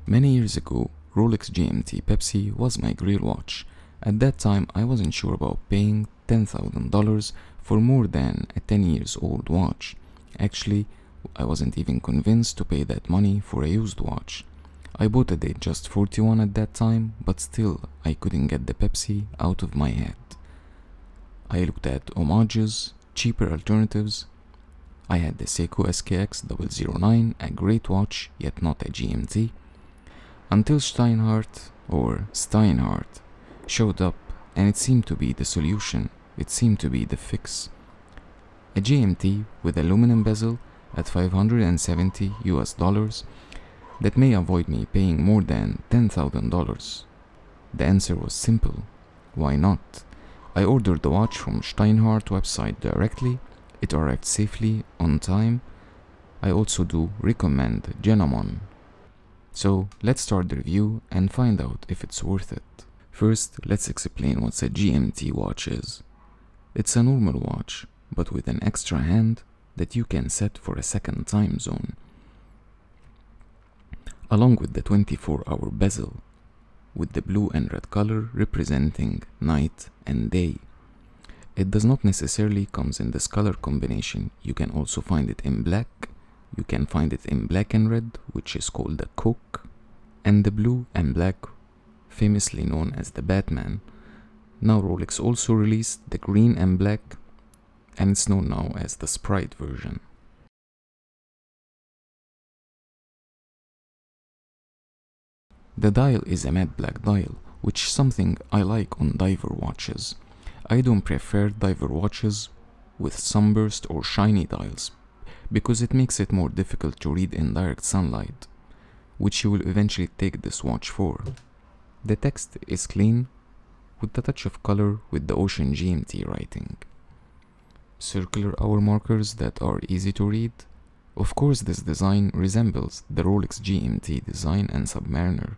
Many years ago, Rolex GMT Pepsi was my grail watch. At that time, I wasn't sure about paying $10,000 for more than a 10 years old watch. Actually, I wasn't even convinced to pay that money for a used watch. I bought a date just 41 at that time, but still I couldn't get the Pepsi out of my head. I looked at homages, cheaper alternatives. I had the Seiko SKX 009, a great watch, yet not a GMT, until Steinhart showed up, and it seemed to be the solution. It seemed to be the fix. A GMT with aluminum bezel at $570 that may avoid me paying more than $10,000. The answer was simple. Why not? I ordered the watch from Steinhart website directly. It arrived safely, on time. I also do recommend Genomon. So let's start the review and find out if it's worth it. First, let's explain what a GMT watch is. It's a normal watch, but with an extra hand that you can set for a second time zone, along with the 24-hour bezel, with the blue and red color representing night and day. It does not necessarily comes in this color combination. You can also find it in black. You can find it in black and red, which is called the Coke, and the blue and black, famously known as the Batman. Now Rolex also released the green and black, and it's known now as the Sprite version. The dial is a matte black dial, which is something I like on diver watches. I don't prefer diver watches with sunburst or shiny dials, because it makes it more difficult to read in direct sunlight, which you will eventually take this watch for. The text is clean, with a touch of color with the Ocean GMT writing. Circular hour markers that are easy to read. Of course, this design resembles the Rolex GMT design and Submariner,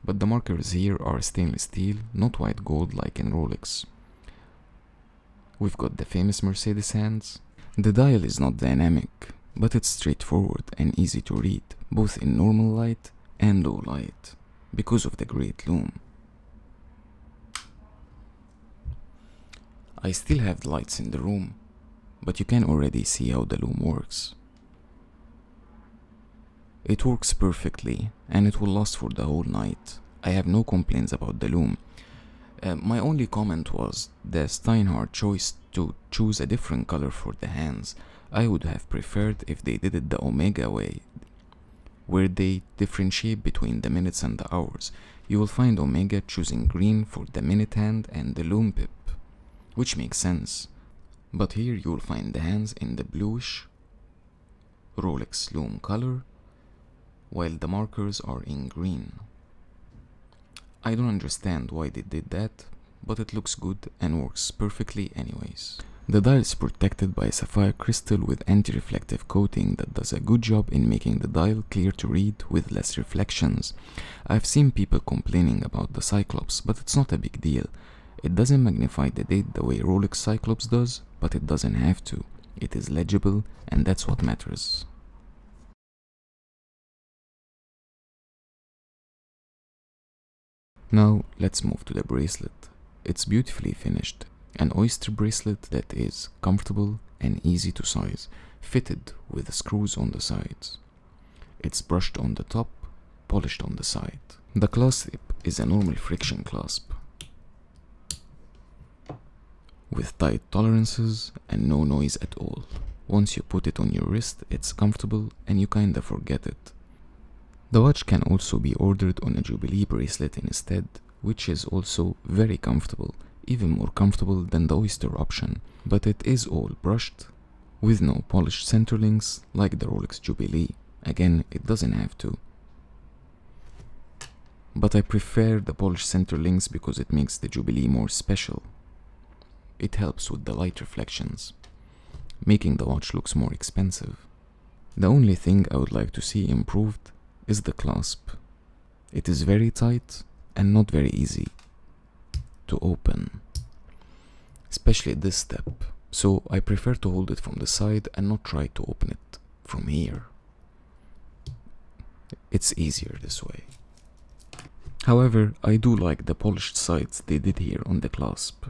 but the markers here are stainless steel, not white gold like in Rolex. We've got the famous Mercedes hands. The dial is not dynamic, but it's straightforward and easy to read, both in normal light and low light, because of the great lume. I still have the lights in the room, but you can already see how the lume works. It works perfectly, and it will last for the whole night. I have no complaints about the lume. My only comment was the Steinhart choice to choose a different color for the hands. I would have preferred if they did it the Omega way, where they differentiate between the minutes and the hours. You will find Omega choosing green for the minute hand and the lume pip, which makes sense. But here you will find the hands in the bluish Rolex lume color, while the markers are in green. I don't understand why they did that, but it looks good and works perfectly anyways. The dial is protected by a sapphire crystal with anti-reflective coating that does a good job in making the dial clear to read with less reflections. I've seen people complaining about the Cyclops, but it's not a big deal. It doesn't magnify the date the way Rolex Cyclops does, but it doesn't have to. It is legible, and that's what matters. Now let's move to the bracelet. It's beautifully finished, an oyster bracelet that is comfortable and easy to size, fitted with screws on the sides. It's brushed on the top, polished on the side. The clasp is a normal friction clasp, with tight tolerances and no noise at all. Once you put it on your wrist, it's comfortable and you kinda forget it. The watch can also be ordered on a Jubilee bracelet instead, which is also very comfortable, even more comfortable than the oyster option, but it is all brushed, with no polished center links like the Rolex Jubilee. Again, it doesn't have to. But I prefer the polished center links because it makes the Jubilee more special. It helps with the light reflections, making the watch looks more expensive. The only thing I would like to see improved is the clasp. It is very tight and not very easy to open, especially at this step, so I prefer to hold it from the side and not try to open it from here. It's easier this way. However, I do like the polished sides they did here on the clasp,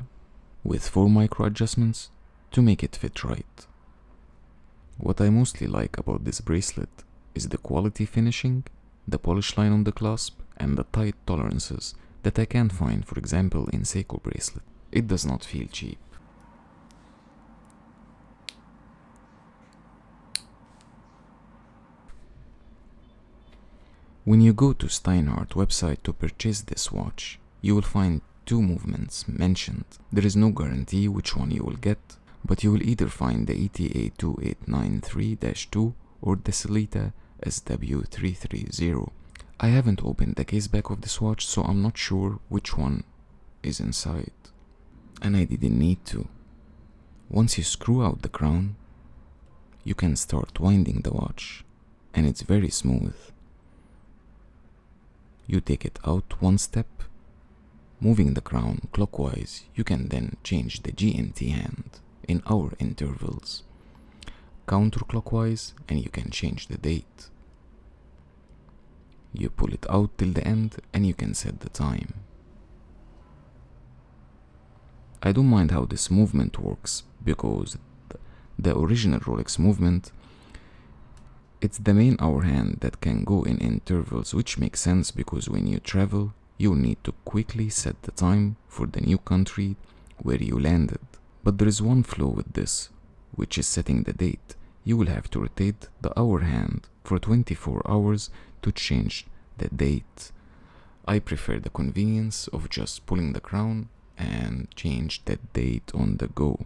with 4 micro adjustments to make it fit right. What I mostly like about this bracelet is the quality finishing, the polish line on the clasp, and the tight tolerances that I can't find, for example, in Seiko bracelet. It does not feel cheap. When you go to Steinhart website to purchase this watch, you will find 2 movements mentioned. There is no guarantee which one you will get, but you will either find the ETA 2893-2 or the Sellita SW330. I haven't opened the case back of this watch, so I'm not sure which one is inside. And I didn't need to. Once you screw out the crown, you can start winding the watch, and it's very smooth. You take it out 1 step, moving the crown clockwise. You can then change the GMT hand in hour intervals, counterclockwise, and you can change the date. You pull it out till the end and you can set the time. I don't mind how this movement works because the original Rolex movement, it's the main hour hand that can go in intervals, which makes sense because when you travel, you need to quickly set the time for the new country where you landed. But there is one flaw with this, which is setting the date. You will have to rotate the hour hand for 24 hours to change the date. I prefer the convenience of just pulling the crown and change the date on the go.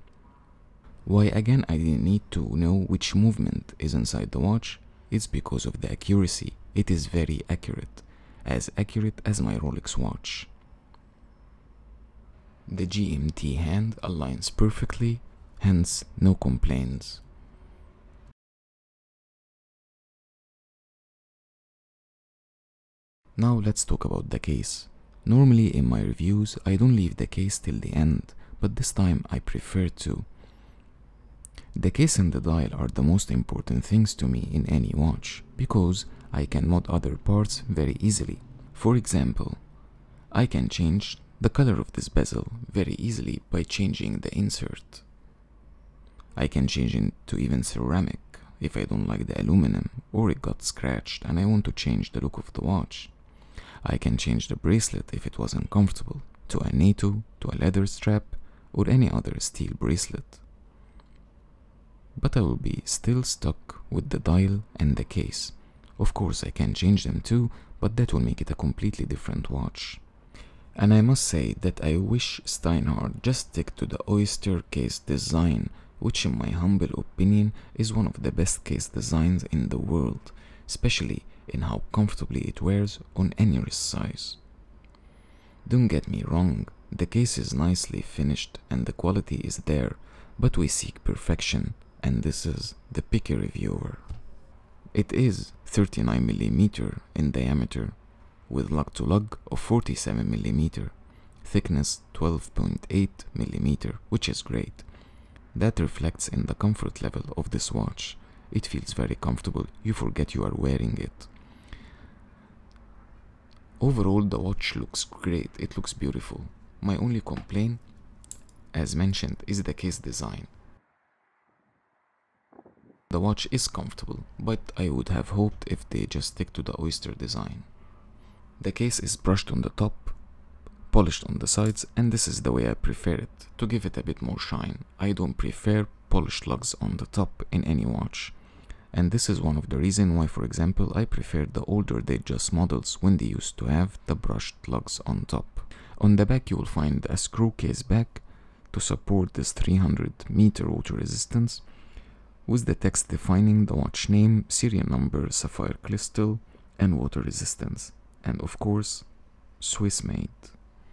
Why again I didn't need to know which movement is inside the watch? It's because of the accuracy. It is very accurate as my Rolex watch. The GMT hand aligns perfectly, hence no complaints. Now let's talk about the case. Normally in my reviews I don't leave the case till the end, but this time I prefer to. The case and the dial are the most important things to me in any watch, because I can mod other parts very easily. For example, I can change the color of this bezel very easily by changing the insert. I can change it to even ceramic if I don't like the aluminum or it got scratched and I want to change the look of the watch. I can change the bracelet if it wasn't comfortable to a NATO, to a leather strap, or any other steel bracelet. But I will be still stuck with the dial and the case. Of course I can change them too, but that will make it a completely different watch. And I must say that I wish Steinhart just stick to the oyster case design, which in my humble opinion is one of the best case designs in the world, especially in how comfortably it wears on any wrist size. Don't get me wrong, the case is nicely finished and the quality is there, but we seek perfection, and this is the picky reviewer. It is 39mm in diameter, with lug-to-lug of 47mm, thickness 12.8mm, which is great. That reflects in the comfort level of this watch. It feels very comfortable, you forget you are wearing it. Overall the watch looks great, it looks beautiful. My only complaint, as mentioned, is the case design. The watch is comfortable, but I would have hoped if they just stick to the oyster design. The case is brushed on the top, polished on the sides, and this is the way I prefer it, to give it a bit more shine. I don't prefer polished lugs on the top in any watch. And this is one of the reasons why, for example, I prefer the older Datejust models when they used to have the brushed lugs on top. On the back you will find a screw case back to support this 300-meter water resistance, with the text defining the watch name, serial number, sapphire crystal, and water resistance, and of course, Swiss made.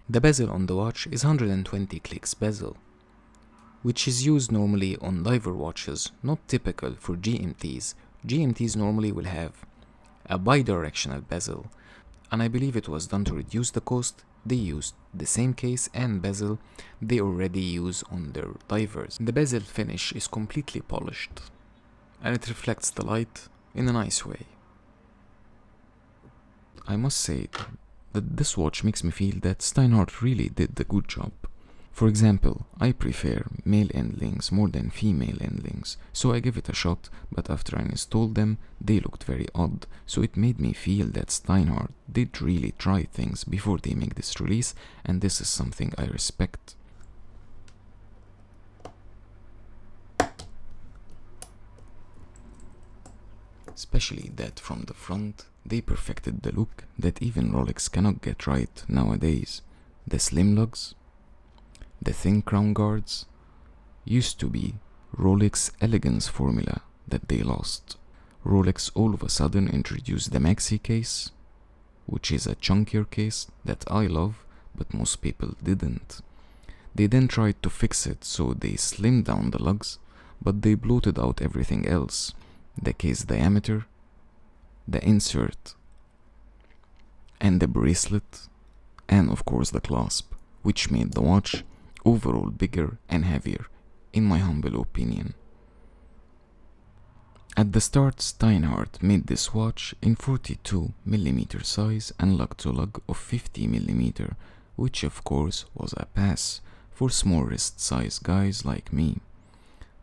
The bezel on the watch is 120 clicks bezel, which is used normally on diver watches, not typical for GMTs. GMTs normally will have a bi-directional bezel, and I believe it was done to reduce the cost. They used the same case and bezel they already use on their divers. The bezel finish is completely polished, and it reflects the light in a nice way. I must say that this watch makes me feel that Steinhart really did the good job. For example, I prefer male end links more than female end links, so I gave it a shot, but after I installed them, they looked very odd, so it made me feel that Steinhart did really try things before they make this release, and this is something I respect. Especially that from the front, they perfected the look that even Rolex cannot get right nowadays. The slim lugs, the thin crown guards, used to be Rolex elegance formula that they lost. Rolex all of a sudden introduced the maxi case, which is a chunkier case that I love, but most people didn't. They then tried to fix it, so they slimmed down the lugs, but they bloated out everything else. The case diameter, the insert, and the bracelet, and of course the clasp, which made the watch overall bigger and heavier, in my humble opinion. At the start, Steinhart made this watch in 42mm size and lug-to-lug of 50mm, which of course was a pass for small wrist size guys like me.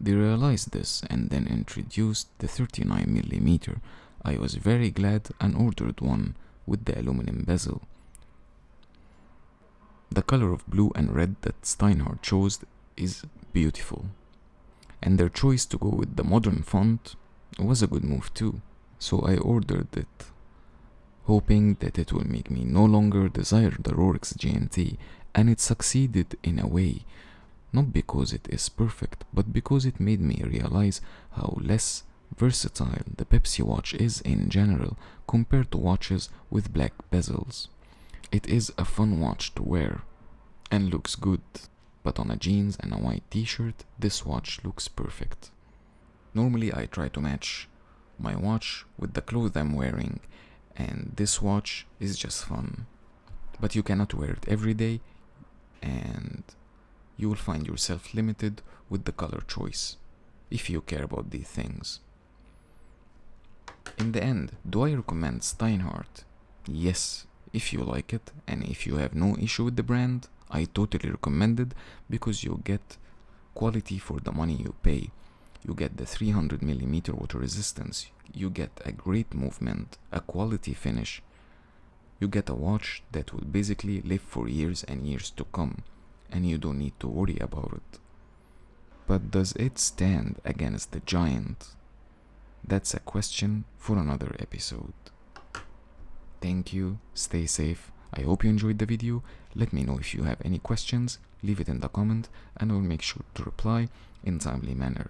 They realized this and then introduced the 39mm. I was very glad and ordered one with the aluminum bezel. The color of blue and red that Steinhart chose is beautiful, and their choice to go with the modern font was a good move too, so I ordered it, hoping that it will make me no longer desire the Rolex GMT, and it succeeded in a way, not because it is perfect, but because it made me realize how less versatile the Pepsi watch is in general compared to watches with black bezels. It is a fun watch to wear and looks good, but on a jeans and a white t-shirt, this watch looks perfect. Normally I try to match my watch with the clothes I'm wearing, and this watch is just fun. But you cannot wear it every day, and you will find yourself limited with the color choice, if you care about these things. In the end, do I recommend Steinhart? Yes, if you like it, and if you have no issue with the brand, I totally recommend it, because you get quality for the money you pay. You get the 300mm water resistance, you get a great movement, a quality finish. You get a watch that will basically live for years and years to come, and you don't need to worry about it. But does it stand against the giant? That's a question for another episode. Thank you, stay safe, I hope you enjoyed the video. Let me know if you have any questions, leave it in the comment and I will make sure to reply in a timely manner.